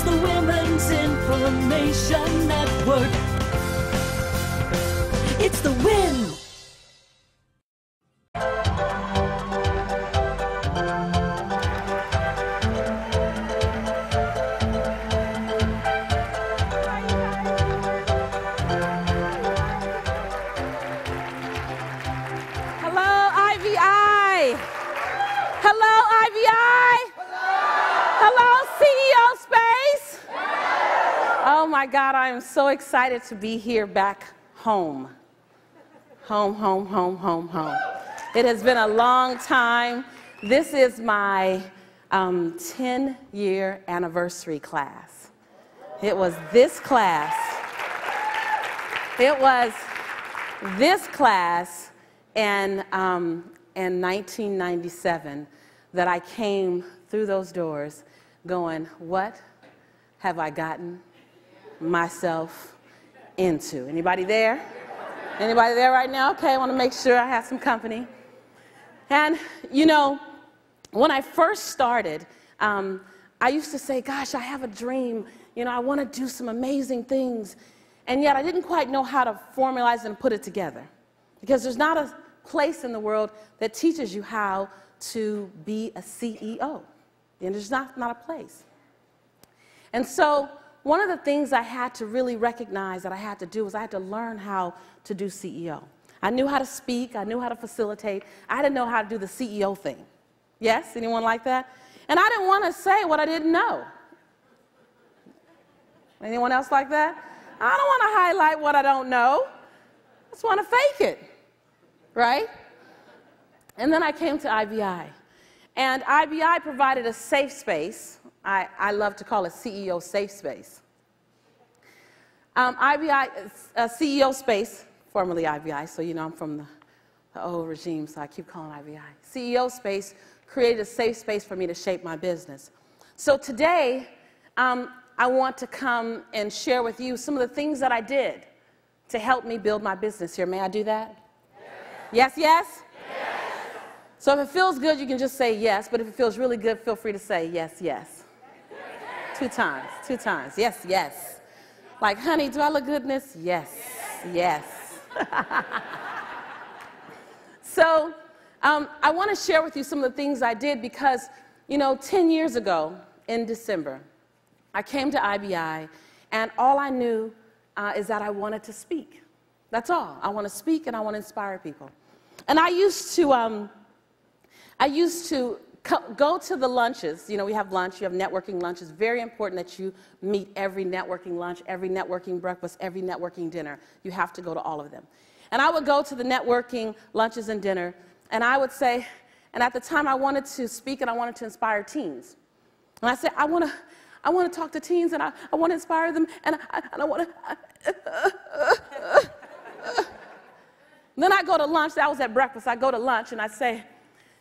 It's the Women's Information Network. It's the win. Oh my God, I am so excited to be here back home. Home, home, home, home, home. It has been a long time. This is my 10-year anniversary class. It was this class. It was this class in 1997 that I came through those doors going, what have I gotten myself into? Anybody there? Anybody there right now? Okay, I want to make sure I have some company. And, you know, when I first started, I used to say, gosh, I have a dream. You know, I want to do some amazing things. And yet I didn't quite know how to formalize and put it together. Because there's not a place in the world that teaches you how to be a CEO. And there's not a place. And so one of the things I had to really recognize that I had to do was I had to learn how to do CEO. I knew how to speak. I knew how to facilitate. I didn't know how to do the CEO thing. Yes? Anyone like that? And I didn't want to say what I didn't know. Anyone else like that? I don't want to highlight what I don't know. I just want to fake it. Right? And then I came to IBI. And IBI provided a safe space. I love to call it CEO safe space. IBI, CEO space, formerly IBI, so you know I'm from the old regime, so I keep calling IBI. CEO space created a safe space for me to shape my business. So today, I want to come and share with you some of the things that I did to help me build my business here. May I do that? Yes, yes? Yes. So if it feels good, you can just say yes, but if it feels really good, feel free to say yes, yes. Two times, yes, yes. Like, honey, do I look good in this? Yes, yes. So I want to share with you some of the things I did because, you know, 10 years ago in December, I came to IBI, and all I knew is that I wanted to speak. That's all. I want to speak, and I want to inspire people. And I used to go to the lunches. You know, we have lunch, you have networking lunch. It's very important that you meet every networking lunch, every networking breakfast, every networking dinner. You have to go to all of them. And I would go to the networking lunches and dinner, and I would say, and at the time I wanted to speak and I wanted to inspire teens. And I said, I want to talk to teens, and I want to inspire them, and I want to. Then I go to lunch. That was at breakfast. I go to lunch, and I say,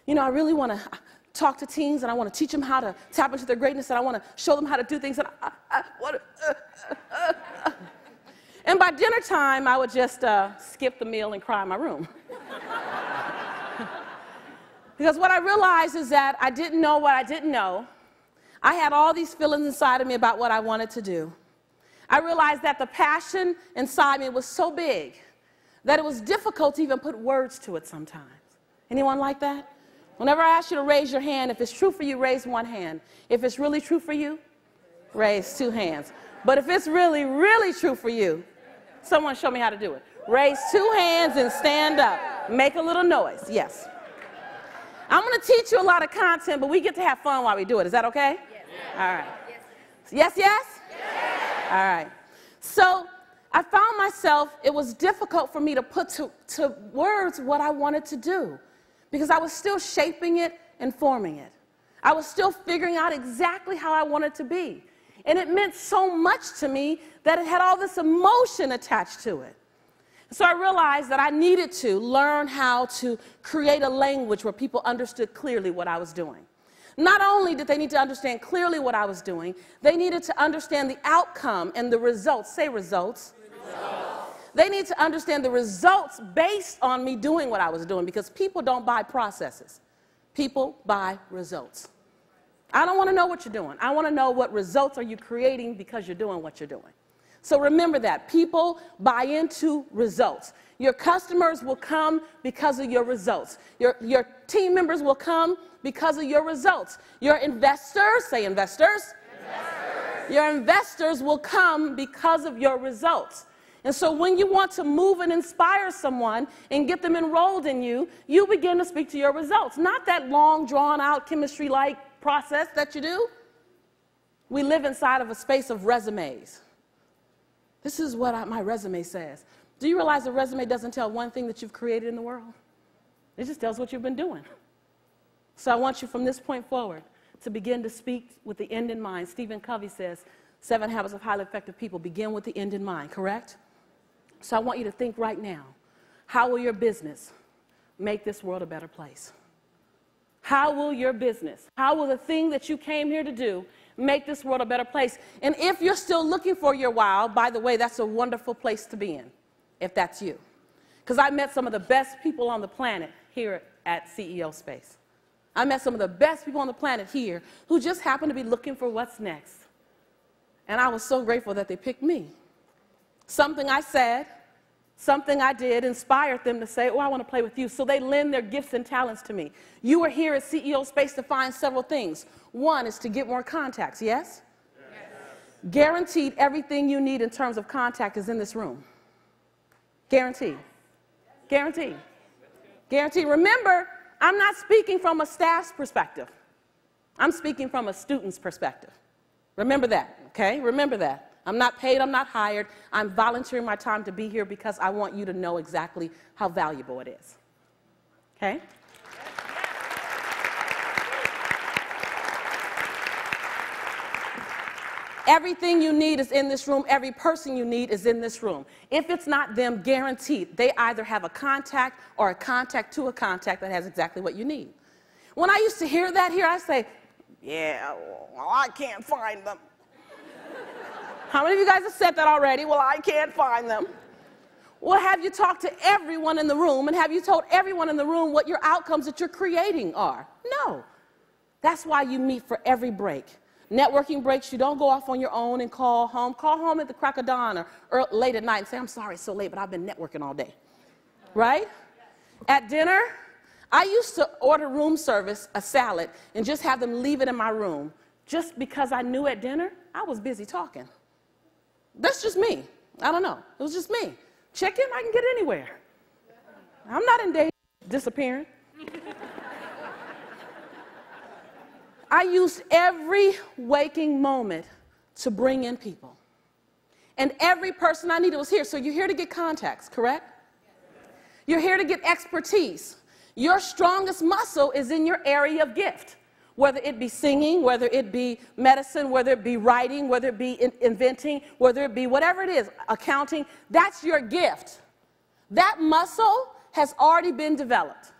you know, I really want to talk to teens, and I want to teach them how to tap into their greatness, and I want to show them how to do things. And and by dinner time, I would just skip the meal and cry in my room. Because what I realized is that I didn't know what I didn't know. I had all these feelings inside of me about what I wanted to do. I realized that the passion inside me was so big that it was difficult to even put words to it sometimes. Anyone like that? Whenever I ask you to raise your hand, if it's true for you, raise one hand. If it's really true for you, raise two hands. But if it's really, really true for you, someone show me how to do it. Raise two hands and stand up. Make a little noise. Yes. I'm going to teach you a lot of content, but we get to have fun while we do it. Is that okay? Yes. All right. Yes, yes? Yes. All right. So I found myself, it was difficult for me to put to words what I wanted to do, because I was still shaping it and forming it. I was still figuring out exactly how I wanted to be. And it meant so much to me that it had all this emotion attached to it. So I realized that I needed to learn how to create a language where people understood clearly what I was doing. Not only did they need to understand clearly what I was doing, they needed to understand the outcome and the results. Say results. They need to understand the results based on me doing what I was doing, because people don't buy processes. People buy results. I don't want to know what you're doing. I want to know what results are you creating because you're doing what you're doing. So remember that. People buy into results. Your customers will come because of your results. Your team members will come because of your results. Your investors, say investors. Your investors will come because of your results. And so when you want to move and inspire someone and get them enrolled in you, you begin to speak to your results. Not that long, drawn-out, chemistry-like process that you do. We live inside of a space of resumes. This is what my resume says. Do you realize a resume doesn't tell one thing that you've created in the world? It just tells what you've been doing. So I want you from this point forward to begin to speak with the end in mind. Stephen Covey says, 7 Habits of Highly Effective People begin with the end in mind, correct? So I want you to think right now, how will your business make this world a better place? How will your business, how will the thing that you came here to do make this world a better place? And if you're still looking for your wow, by the way, that's a wonderful place to be in, if that's you. Because I met some of the best people on the planet here at CEO Space. I met some of the best people on the planet here who just happen to be looking for what's next. And I was so grateful that they picked me. Something I said, something I did inspired them to say, oh, I want to play with you. So they lend their gifts and talents to me. You are here at CEO Space to find several things. One is to get more contacts, yes? Yes. Guaranteed everything you need in terms of contact is in this room. Guaranteed. Guaranteed. Guaranteed. Remember, I'm not speaking from a staff's perspective. I'm speaking from a student's perspective. Remember that, okay? Remember that. I'm not paid, I'm not hired. I'm volunteering my time to be here because I want you to know exactly how valuable it is. Okay? Everything you need is in this room. Every person you need is in this room. If it's not them, guaranteed, they either have a contact or a contact to a contact that has exactly what you need. When I used to hear that here, I say, yeah, well, I can't find them. How many of you guys have said that already? Well, I can't find them. Well, have you talked to everyone in the room, and have you told everyone in the room what your outcomes that you're creating are? No. That's why you meet for every break. Networking breaks, you don't go off on your own and call home. Call home at the crack of dawn or late at night and say, I'm sorry it's so late, but I've been networking all day. Right? At dinner, I used to order room service, a salad, and just have them leave it in my room just because I knew at dinner I was busy talking. That's just me. I don't know. It was just me. Chicken, I can get anywhere. I'm not in danger of disappearing. I used every waking moment to bring in people. And every person I needed was here. So you're here to get contacts, correct? You're here to get expertise. Your strongest muscle is in your area of gift. Whether it be singing, whether it be medicine, whether it be writing, whether it be inventing, whether it be whatever it is, accounting, that's your gift. That muscle has already been developed.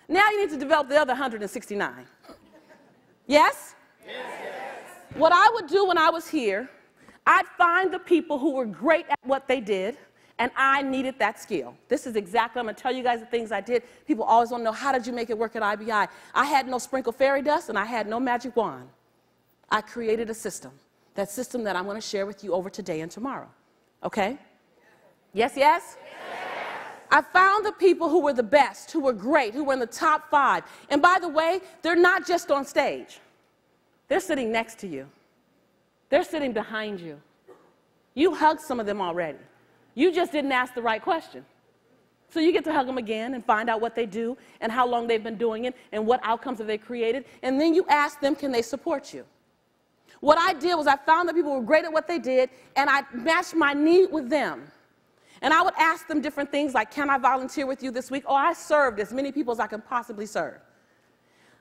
Now you need to develop the other 169. Yes? Yes? What I would do when I was here, I'd find the people who were great at what they did, and I needed that skill. This is exactly, I'm going to tell you guys the things I did. People always want to know, how did you make it work at IBI? I had no sprinkle fairy dust, and I had no magic wand. I created a system. That system that I'm going to share with you over today and tomorrow. Okay? Yes, yes? I found the people who were the best, who were great, who were in the top 5. And by the way, they're not just on stage. They're sitting next to you. They're sitting behind you. You hugged some of them already. You just didn't ask the right question. So you get to hug them again and find out what they do and how long they've been doing it and what outcomes have they created. And then you ask them, can they support you? What I did was I found that people were great at what they did, and I matched my need with them. And I would ask them different things like, can I volunteer with you this week? Oh, I served as many people as I can possibly serve.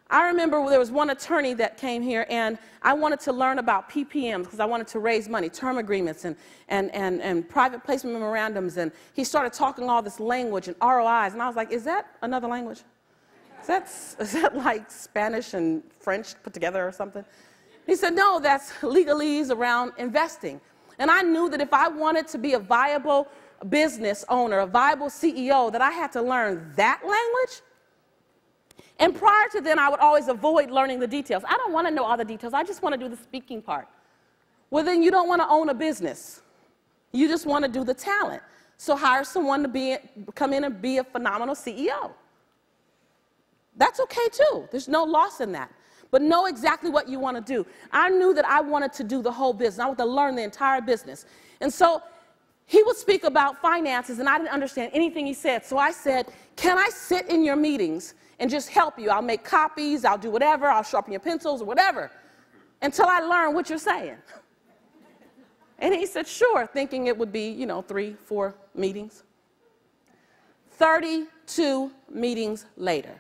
I remember there was one attorney that came here, and I wanted to learn about PPMs because I wanted to raise money, term agreements and private placement memorandums. And he started talking all this language and ROIs, and I was like, is that another language? Is that like Spanish and French put together or something? He said, no, that's legalese around investing. And I knew that if I wanted to be a viable business owner, a viable CEO, that I had to learn that language. And prior to then, I would always avoid learning the details. I don't want to know all the details. I just want to do the speaking part. Well, then you don't want to own a business. You just want to do the talent. So hire someone to come in and be a phenomenal CEO. That's okay, too. There's no loss in that. But know exactly what you want to do. I knew that I wanted to do the whole business. I wanted to learn the entire business. And so he would speak about finances, and I didn't understand anything he said. So I said, can I sit in your meetings and just help you? I'll make copies, I'll do whatever, I'll sharpen your pencils or whatever, until I learn what you're saying. And he said, sure, thinking it would be, 3, 4 meetings. 32 meetings later.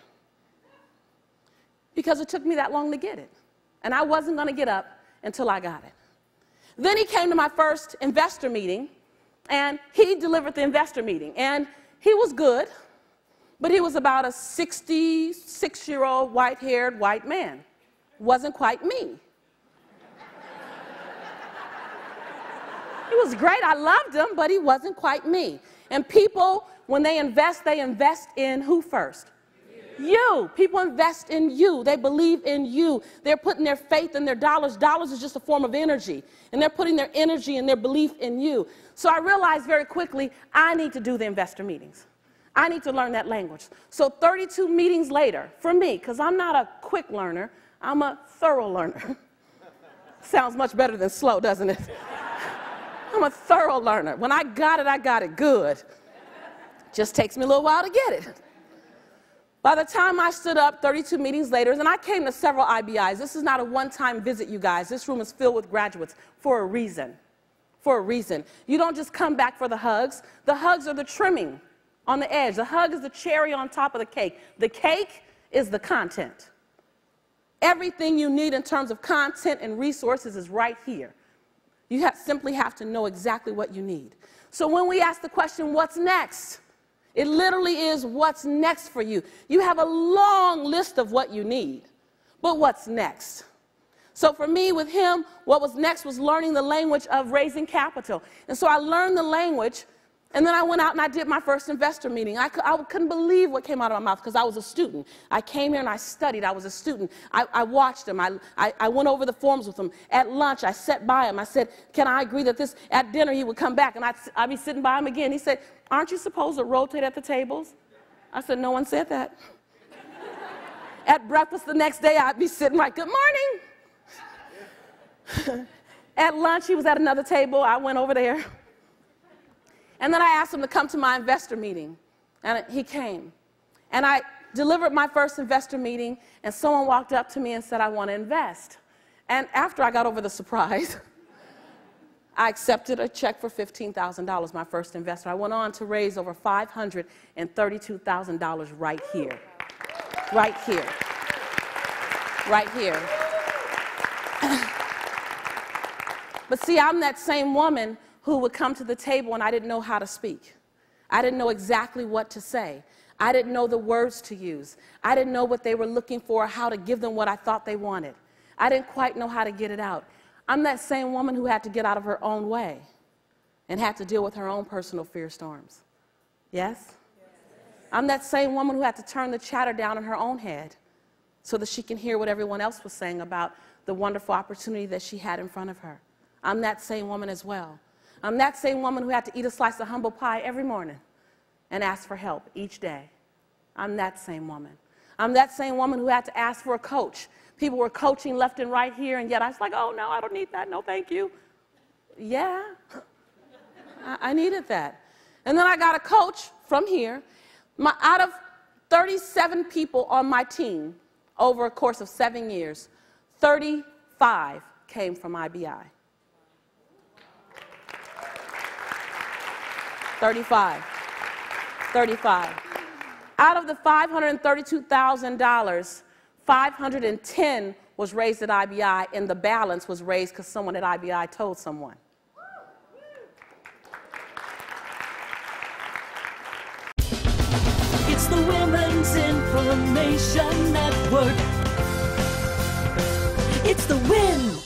Because it took me that long to get it. And I wasn't going to get up until I got it. Then he came to my first investor meeting, and he delivered the investor meeting. And he was good, but he was about a 66-year-old, white-haired, white man. Wasn't quite me. He was great. I loved him, but he wasn't quite me. And people, when they invest in who first? You. People invest in you. They believe in you. They're putting their faith in their dollars. Dollars is just a form of energy. And they're putting their energy and their belief in you. So I realized very quickly, I need to do the investor meetings. I need to learn that language. So 32 meetings later, for me, because I'm not a quick learner, I'm a thorough learner. Sounds much better than slow, doesn't it? I'm a thorough learner. When I got it good. Just takes me a little while to get it. By the time I stood up 32 meetings later, and I came to several IBIs. This is not a one-time visit, you guys. This room is filled with graduates for a reason. For a reason. You don't just come back for the hugs. The hugs are the trimming on the edge. The hug is the cherry on top of the cake. The cake is the content. Everything you need in terms of content and resources is right here. You simply have to know exactly what you need. So when we ask the question, what's next? It literally is what's next for you. You have a long list of what you need, but what's next? So for me, with him, what was next was learning the language of raising capital. And so I learned the language, and then I went out and I did my first investor meeting. I couldn't believe what came out of my mouth because I was a student. I came here and I studied. I was a student. I watched him. I went over the forms with him. At lunch, I sat by him. I said, can I agree that this, at dinner, he would come back, and I'd be sitting by him again. He said, aren't you supposed to rotate at the tables? I said, no one said that. At breakfast the next day, I'd be sitting like, good morning. At lunch, he was at another table. I went over there. And then I asked him to come to my investor meeting, and he came. And I delivered my first investor meeting, and someone walked up to me and said, I want to invest. And after I got over the surprise, I accepted a check for $15,000, my first investor. I went on to raise over $532,000 right here. Right here. Right here. But see, I'm that same woman who would come to the table and I didn't know how to speak. I didn't know exactly what to say. I didn't know the words to use. I didn't know what they were looking for, how to give them what I thought they wanted. I didn't quite know how to get it out. I'm that same woman who had to get out of her own way and had to deal with her own personal fear storms. Yes? I'm that same woman who had to turn the chatter down in her own head so that she can hear what everyone else was saying about the wonderful opportunity that she had in front of her. I'm that same woman as well. I'm that same woman who had to eat a slice of humble pie every morning and ask for help each day. I'm that same woman. I'm that same woman who had to ask for a coach. People were coaching left and right here, and yet I was like, oh, no, I don't need that. No, thank you. Yeah, I needed that. And then I got a coach from here. Out of 37 people on my team over a course of 7 years, 35 came from IBI. 35. Out of the $532,000, 510 was raised at IBI, and the balance was raised because someone at IBI told someone. It's the Women's Information Network. It's the win.